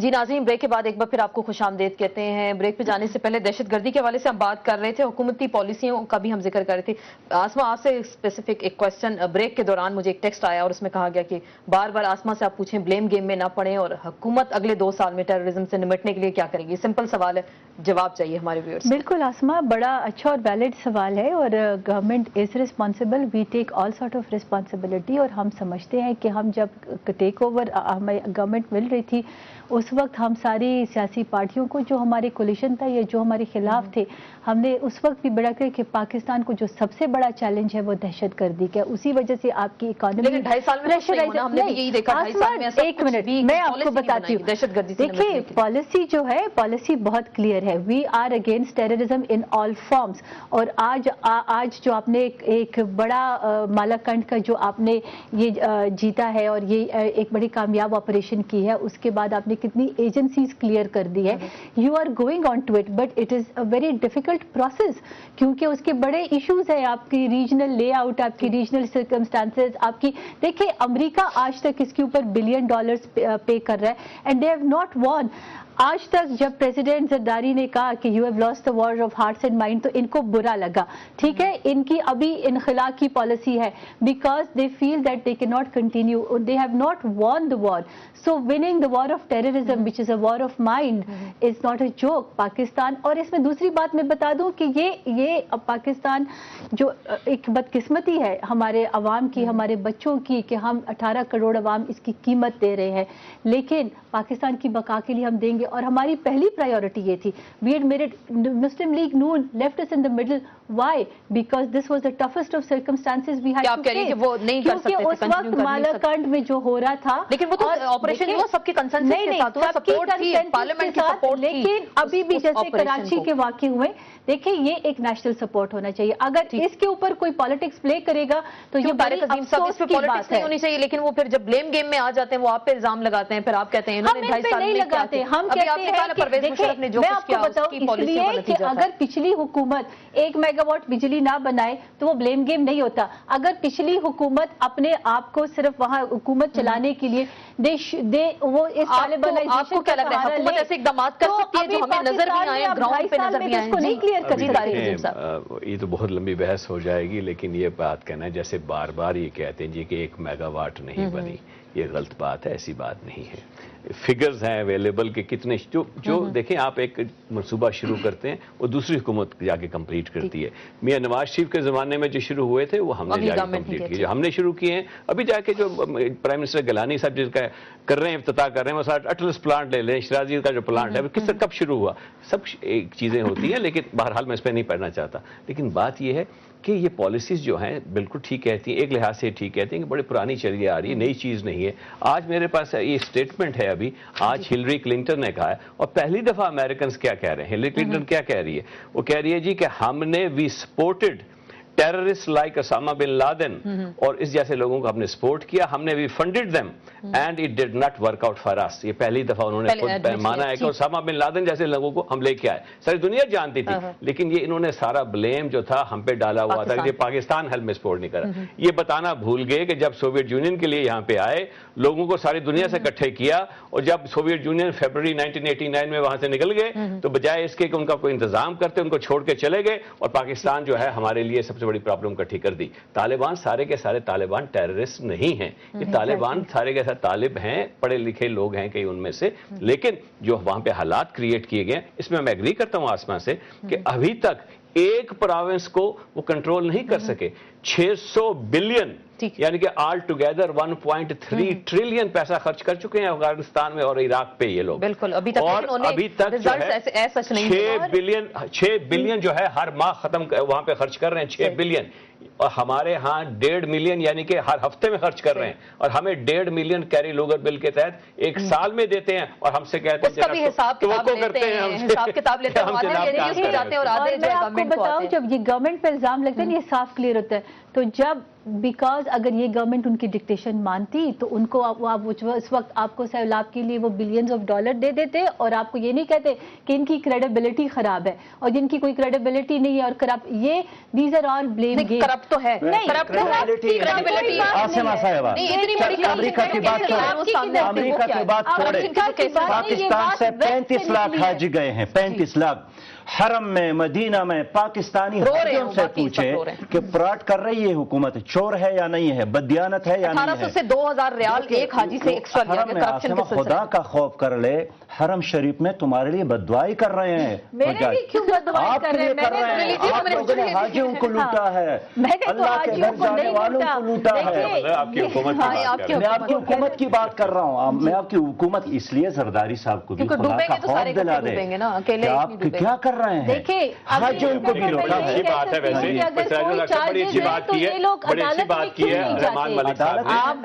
جی ناظرین، بریک کے بعد ایک بار پھر آپ کو خوش آمدید کہتے ہیں۔ بریک پہ جانے سے پہلے دہشت گردی کے حوالے سے ہم بات کر رہے تھے، حکومتی پالیسیوں کا بھی ہم ذکر کر رہے تھے۔ آسما، آپ سے اسپیسیفک ایک کوسچن بریک کے دوران مجھے ایک ٹیکسٹ آیا اور اس میں کہا گیا کہ بار بار آسما سے آپ پوچھیں بلیم گیم میں نہ پڑیں اور حکومت اگلے 2 سال میں ٹیررزم سے نمٹنے کے لیے کیا کرے گی؟ سمپل سوال ہے، جواب چاہیے ہمارے ویورز۔ بالکل آسما، بڑا اچھا اور ویلڈ سوال ہے، اور government is responsible, we take all sort of responsibility, اور ہم سمجھتے ہیں کہ ہم جب ٹیک اوور ہمیں گورنمنٹ مل رہی تھی اس وقت ہم ساری سیاسی پارٹیوں کو جو ہمارے کولیشن تھا یا جو ہمارے خلاف تھے، ہم نے اس وقت بھی بڑا کہا کہ پاکستان کو جو سب سے بڑا چیلنج ہے وہ دہشت گردی کا، اسی وجہ سے آپ کی اکانومی لیکن 2.5 سال میں ہم نے بھی یہی دیکھا، 2.5 سال میں ایک منٹ میں آپ کو بتاتی ہوں۔ دہشت گردی سے دیکھیے پالیسی جو ہے، پالیسی بہت کلیئر ہے، we are against terrorism in all forms, اور آج جو آپ نے ایک بڑا مالاکنڈ کا جو آپ نے یہ جیتا ہے اور یہ ایک بڑی کامیاب آپریشن کی ہے، اس کے بعد آپ نے کتنی ایجنسیز کلیئر کر دی ہے، you are going on to it, but it is a very difficult process, کیونکہ اس کے بڑے ایشوز ہیں، آپ کی ریجنل لے آؤٹ، آپ کی ریجنل سرکمسٹانسز، آپ کی دیکھیں امریکہ آج تک اس کے اوپر $1 بلین پے کر رہا ہے، and they have not won. آج تک جب پریزیڈنٹ زرداری نے کہا کہ you have lost the war of hearts and mind, تو ان کو برا لگا، ٹھیک ہے، ان کی ابھی انخلا کی پالیسی ہے، because they feel that they کی not continue, they have not won the war, so winning the war of terrorism which is a war of mind is not a joke Pakistan. اور اس میں دوسری بات میں بتا دوں کہ یہ پاکستان جو ایک بدقسمتی ہے ہمارے عوام کی، ہمارے بچوں کی، کہ ہم 18 کروڑ عوام اس کی قیمت دے رہے ہیں، لیکن پاکستان کی بقا کے لیے ہم دیں گے، اور ہماری پہلی پرائیورٹی یہ تھی، we had made it, Muslim League Noon left us in the middle, why? Because this was the toughest of circumstances we had to face, وہ نہیں کر سکتے، کیونکہ اس وقت مالاکنڈ میں جو ہو رہا تھا، لیکن وہ تو آپریشن ہوا سب کے کنسنسس کے ساتھ، سب کی پارلیمنٹ کے ساتھ، لیکن ابھی بھی جیسے کراچی کے واقع ہوئے، دیکھیں یہ ایک نیشنل سپورٹ ہونا چاہیے، اگر اس کے اوپر کوئی پالیٹکس پلے کرے گا تو یہ بڑی افسوس کی بات ہے۔ نہیں ہونی چاہیے، لیکن وہ پھر جب بلیم گیم میں آ جاتے ہیں وہ آپ پہ الزام لگاتے ہیں، پھر آپ کہتے ہیں انہوں نے 2.5 سال نہیں لگاتے، ہم کہتے ہیں کہ میں آپ کو بتاؤں اس لیے کہ اگر پچھلی حکومت 1 میگا واٹ بجلی نہ بنائے تو وہ بلیم گیم نہیں ہوتا، اگر پچھلی حکومت اپنے آپ کو صرف وہاں حکومت چلانے کے لیے وہ اس آپ کو کیا لگ رہا ہے حکومت ایسے اقدامات کر سکتی ہے جو ہمیں نظر بھی آئے، گراؤنڈ پہ نظر بھی آئے؟ یہ تو بہت لمبی بحث ہو جائے گی، لیکن یہ بات کہنا ہے جیسے بار بار یہ کہتے ہیں جی کہ 1 میگا واٹ نہیں بنی، یہ غلط بات ہے، ایسی بات نہیں ہے۔ فگرز ہیں اویلیبل کہ کتنے جو دیکھیں آپ ایک منصوبہ شروع کرتے ہیں وہ دوسری حکومت جا کے کمپلیٹ کرتی ہے۔ میاں نواز شریف کے زمانے میں جو شروع ہوئے تھے وہ ہم نے جا کے کمپلیٹ کیے، جو ہم نے شروع کیے ہیں ابھی جا کے، جو پرائم منسٹر گیلانی صاحب جس کا کر رہے ہیں، افتتاح کر رہے ہیں، وہ ساتھ اٹلس پلانٹ لے لیں، شرازی کا جو پلانٹ ہے کس طرح کب شروع ہوا، سب ایک چیزیں ہوتی ہیں، لیکن بہرحال میں اس پہ نہیں پڑھنا چاہتا، لیکن بات یہ ہے کہ یہ پالیسیز جو ہیں بالکل ٹھیک کہتی ہیں، ایک لحاظ سے ٹھیک کہتی ہیں کہ بڑی پرانی چلی آ رہی ہے، نئی چیز نہیں ہے۔ آج میرے پاس یہ سٹیٹمنٹ ہے، ابھی آج ہلری کلنٹن نے کہا ہے، اور پہلی دفعہ امریکنز کیا کہہ رہے ہیں، ہلری کلنٹن کیا کہہ رہی ہے، وہ کہہ رہی ہے جی کہ ہم نے we supported terrorist like Osama bin Laden, اور اس جیسے لوگوں کو ہم نے سپورٹ کیا، ہم نے we funded them and it did not work out for us. یہ پہلی دفعہ انہوں نے خود مانا ہے کہ اسامہ بن لادن جیسے لوگوں کو ہم لے کے آئے، ساری دنیا جانتی تھی، لیکن یہ انہوں نے سارا بلیم جو تھا ہم پہ ڈالا ہوا تھا کہ یہ پاکستان ہیلپ میں سپورٹ نہیں کرا۔ یہ بتانا بھول گئے کہ جب سوویت یونین کے لیے یہاں پہ آئے، لوگوں کو ساری دنیا سے اکٹھے کیا، اور جب سوویت یونین فیبروری 1989 میں وہاں سے نکل گئے تو بجائے اس کے کہ ان کا کوئی انتظام کرتے ان کو چھوڑ کے چلے گئے، اور پاکستان جو ہے ہمارے لیے سب سے بڑی پرابلم اکٹھی کر دی۔ طالبان سارے کے سارے طالبان ٹیررسٹ نہیں ہیں، یہ طالبان سارے کے سارے طالب ہیں، پڑھے لکھے لوگ ہیں کئی ان میں سے، لیکن جو وہاں پہ حالات کریٹ کیے گئے، اس میں ایگری کرتا ہوں آسمان سے کہ ابھی تک ایک پراونس کو وہ کنٹرول نہیں کر سکے۔ 600 بلین یعنی کہ آل ٹوگیدر 1.3 ٹریلین پیسہ خرچ کر چکے ہیں افغانستان میں اور عراق پہ یہ لوگ، بالکل ابھی تک 6 بلین جو ہے ہر ماہ ختم وہاں پہ خرچ کر رہے ہیں، 6 بلین، اور ہمارے ہاں 1.5 ملین یعنی کہ ہر ہفتے میں خرچ کر رہے ہیں، اور ہمیں 1.5 ملین کیری لوگر بل کے تحت ایک سال میں دیتے ہیں، اور ہم سے کہتے ہیں حساب کتاب لیتے ہیں۔ اور میں آپ کو بتاؤں جب یہ گورنمنٹ پہ الزام لگتا ہے یہ صاف کلیئر ہوتا ہے، تو جب बिकॉज अगर ये गवर्नमेंट उनकी डिक्टेशन मानती तो उनको आप उस वक्त आपको सैलाब के लिए वो बिलियंस ऑफ डॉलर दे देते और आपको ये नहीं कहते कि इनकी क्रेडिबिलिटी खराब है और जिनकी कोई क्रेडिबिलिटी नहीं है और करप्ट, ये these are all blame game. Corrupt तो है, क्रेडिबिलिटी आसिमा साहिबा, अमेरिका की बात छोड़ें, अमेरिका की बात छोड़ें, पाकिस्तान से 35 लाख हाजी गए हैं, 35 लाख। हरम में, मदीना में पाकिस्तानी हाजियों से पूछे कि फ्रॉड कर रही है हुकूमत, चोर है या नहीं है, बददियानत है या नहीं है। 1800 से 2000 रियाल एक हाजी से एक्स्ट्रा लिया गया करप्शन के सिलसिले। खुदा का खौफ कर ले, हरम शरीफ में तुम्हारे लिए बददुआई कर रहे हैं। मेरे लिए क्यों बददुआई कर रहे हैं? आप लोगों ने हाजियों को लूटा है, अल्लाह के घर जाने वालों को लूटा है। आपकी हुकूमत की बात कर रहे हैं। मैं आपकी हुकूमत की बात कर रहा हूँ, मैं आपकी हुकूमत इसलिए जरदारी साहब को भी खुदा का खौफ दिला दे। आप क्या कर रहे हैं? देखिए हाजियों को भी रोका है। अच्छी बात है, वैसे बड़ी अच्छी बात की है, बड़ी अच्छी बात की है रहमान मलिक साहब ने।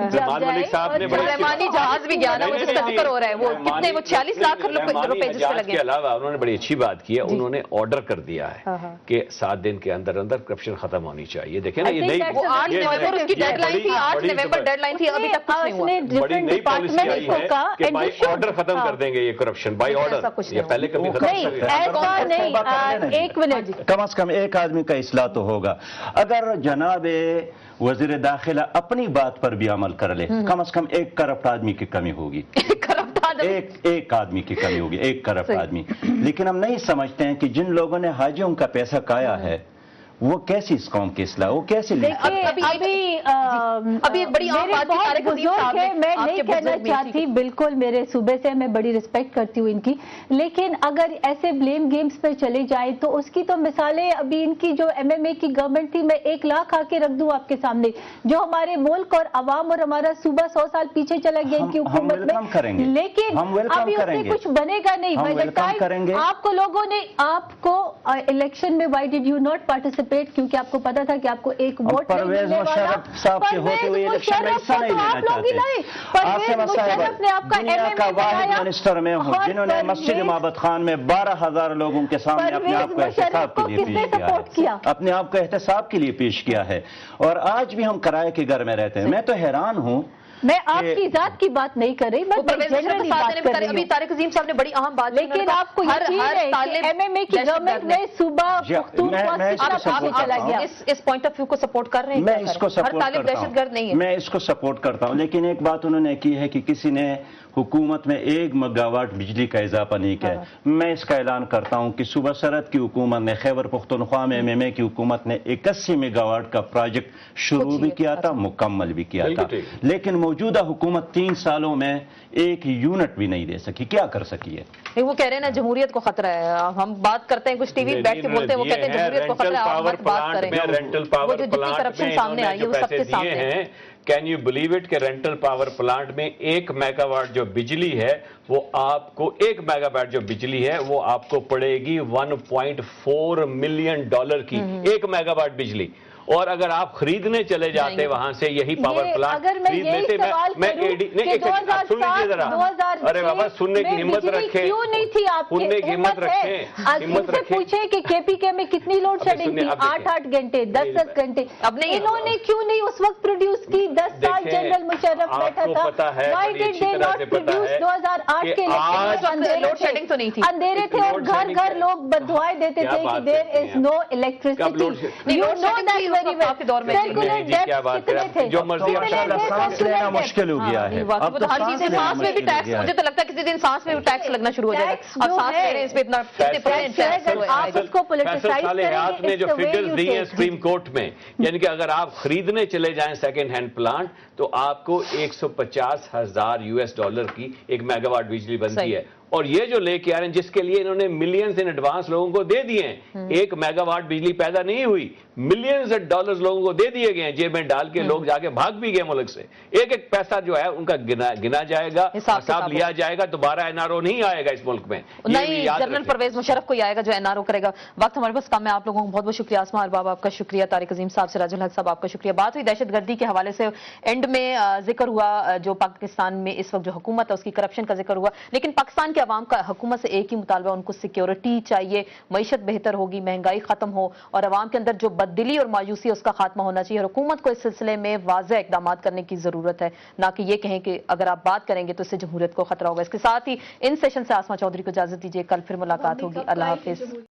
रहमान मलिक साहब ने रहमानी जहाज भी गया ना, वो जिसका जिक्र हो रहा है, वो कितने, वो 46 लाख रुपए जिस पे लगे। के अलावा उन्होंने बड़ी अच्छी बात की है, उन्होंने ऑर्डर कर दिया है कि 7 दिन के अंदर अंदर करप्शन खत्म होनी चाहिए। देखें ना, ये नई 8 नवंबर उसकी डेडलाइन थी, 8 नवंबर डेडलाइन थी, अभी तक कुछ नहीं हुआ। बड़ी नई पॉलिसी आई है कि बाई ऑर्डर खत्म कर देंगे ये करप्शन, बाई ऑर्डर। ये पहले कभी खत्म नहीं, एक मिनट, कम से कम एक आदमी का इस्लाह तो होगा। अगर जनाब वजीर दाखिला अपनी बात पर भी अमल कर ले, कम से कम एक करप्ट आदमी की कमी होगी, एक आदमी की कमी होगी, एक करप्ट आदमी। लेकिन हम नहीं समझते हैं कि जिन लोगों ने हाजियों का पैसा खाया है वो कैसी इस कौम की इस्लाह, वो कैसी अभी एक बड़ी आम बात बहुत बुजुर्ग है, मैं नहीं कहना चाहती, बिल्कुल मेरे सूबे से मैं बड़ी रिस्पेक्ट करती हूँ इनकी, लेकिन अगर ऐसे ब्लेम गेम्स पर चले जाए तो उसकी तो मिसालें, अभी इनकी जो MMA की गवर्नमेंट थी, मैं 1 लाख आके रख दूं आपके सामने, जो हमारे मुल्क और अवाम और हमारा सूबा 100 साल पीछे चला गया इनकी हुकूमत में, लेकिन अभी उससे कुछ बनेगा नहीं। आपको लोगों ने, आपको इलेक्शन में why did you not participate, क्योंकि आपको पता था कि आपको एक वोट परवेज मुशर्रफ साहब के होते हुए इलेक्शन में हिस्सा नहीं लेना चाहते। आसिमा साहिबा, दुनिया का वाहिद मिनिस्टर मैं हूँ जिन्होंने मस्जिद इमामत खान में 12,000 लोगों के सामने अपने आप को एहतसाब के लिए पेश किया है, अपने आप को एहतसाब के लिए पेश किया है, और आज भी हम किराए के घर में रहते हैं। मैं तो हैरान हूँ, मैं आपकी जात की बात नहीं कर रही, मैं जनरली बात कर रही हूँ। अभी तारिक अजीम साहब ने बड़ी अहम बात, लेकिन आपको यकीन है कि MMA की गवर्नमेंट में सूबा चला गया, इस पॉइंट ऑफ व्यू को सपोर्ट कर रहे हैं? मैं इसको सपोर्ट करता हूँ, मैं इसको सपोर्ट करता हूँ, लेकिन एक बात उन्होंने की है कि किसी ने हुकूमत में 1 मेगावाट बिजली का इजाफा नहीं किया। मैं इसका ऐलान करता हूं कि सूबा सरहद की हुकूमत ने, खैबर पख्तूनख्वा में MMA की हुकूमत ने 81 मेगावाट का प्रोजेक्ट शुरू भी किया था, मुकम्मल भी किया था, लेकिन मौजूदा हुकूमत 3 सालों में 1 यूनिट भी नहीं दे सकी। क्या कर सकी है? वो कह रहे हैं ना जमहूरियत को खतरा है। हम बात करते हैं, कुछ टीवी बैठ के बोलते हैं, वो कहते हैं जमहूरियत को खतरा है, आप बात करें। रेंटल पावर प्लांट में सामने आई है वो सबके सामने। कैन यू बिलीव इट कि रेंटल पावर प्लांट में 1 मेगावाट जो बिजली है वो आपको, 1 मेगावाट जो बिजली है वो आपको पड़ेगी $1.4 मिलियन की, 1 मेगावाट बिजली। और अगर आप खरीदने चले जाते वहां से यही पावर प्लांट खरीदने से, मैं सुन लीजिए जरा, अरे बाबा सुनने की हिम्मत रखे, क्यों नहीं थी आपके, सुनने की हिम्मत रखें, हिम्मत रखें। पूछे कि KPK में कितनी लोड शेडिंग थी, 8-8 घंटे, 10-10 घंटे, अब नहीं, इन्होंने क्यों नहीं उस वक्त प्रोड्यूस की? 10 साल जनरल मुशर्रफ बैठा था, why did they not produce? 2008 के लोड शेडिंग तो नहीं थी, अंधेरे थे और घर घर लोग बददुआएं देते थे कि there is no electricity. You know that very well. दौर में क्या बात है, जो मर्जी सांस लेना मुश्किल हो गया है। अब तो हर चीज में सांस में भी टैक्स, मुझे तो लगता है किसी दिन सांस में भी टैक्स लगना शुरू हो जाएगा। अब सांस ले रहे हैं, इस पे इतना 50% आप उसको पॉलिटिसाइज करेंगे। ने जो फिगर्स दी हैं सुप्रीम कोर्ट में, यानी कि अगर आप खरीदने चले जाएं सेकंड हैंड प्लांट तो आपको $150,000 की 1 मेगावाट बिजली बनती है। और ये जो लेके आ रहे हैं, जिसके लिए इन्होंने मिलियंस इन एडवांस लोगों को दे दिए हैं, 1 मेगावाट बिजली पैदा नहीं हुई, मिलियंस डॉलर्स लोगों को दे दिए गए हैं, जेब में डाल के लोग जाके भाग भी गए मुल्क से। एक एक पैसा जो है उनका गिना जाएगा, हिसाब लिया जाएगा, दोबारा NRO नहीं आएगा इस मुल्क में। नहीं, जनरल परवेज मुशर्रफ को ही आएगा जो NRO करेगा। वक्त हमारे पास कम है, आप लोगों को बहुत बहुत शुक्रिया। आसमा अरबाब आपका शुक्रिया, तारिक अजीम साहब, सिराजुल हक साहब आपका शुक्रिया। बात हुई दहशतगर्दी के हवाले से, एंड में जिक्र हुआ जो पाकिस्तान में इस वक्त जो हुकूमत है उसकी करप्शन का जिक्र हुआ, लेकिन पाकिस्तान कि अवाम का हुकूमत से एक ही मुतालबा, उनको सिक्योरिटी चाहिए, मईशत बेहतर होगी, महंगाई खत्म हो और अवाम के अंदर जो बददिली और मायूसी है उसका खात्मा होना चाहिए। और हुकूमत को इस सिलसिले में वाज़ेह इक़दाम करने की जरूरत है, ना कि ये कहें कि अगर आप बात करेंगे तो इससे जमहूरियत को खतरा होगा। इसके साथ ही इन सेशन से आसमा चौधरी को इजाजत दीजिए, कल फिर मुलाकात होगी। अल्लाह हाफिज।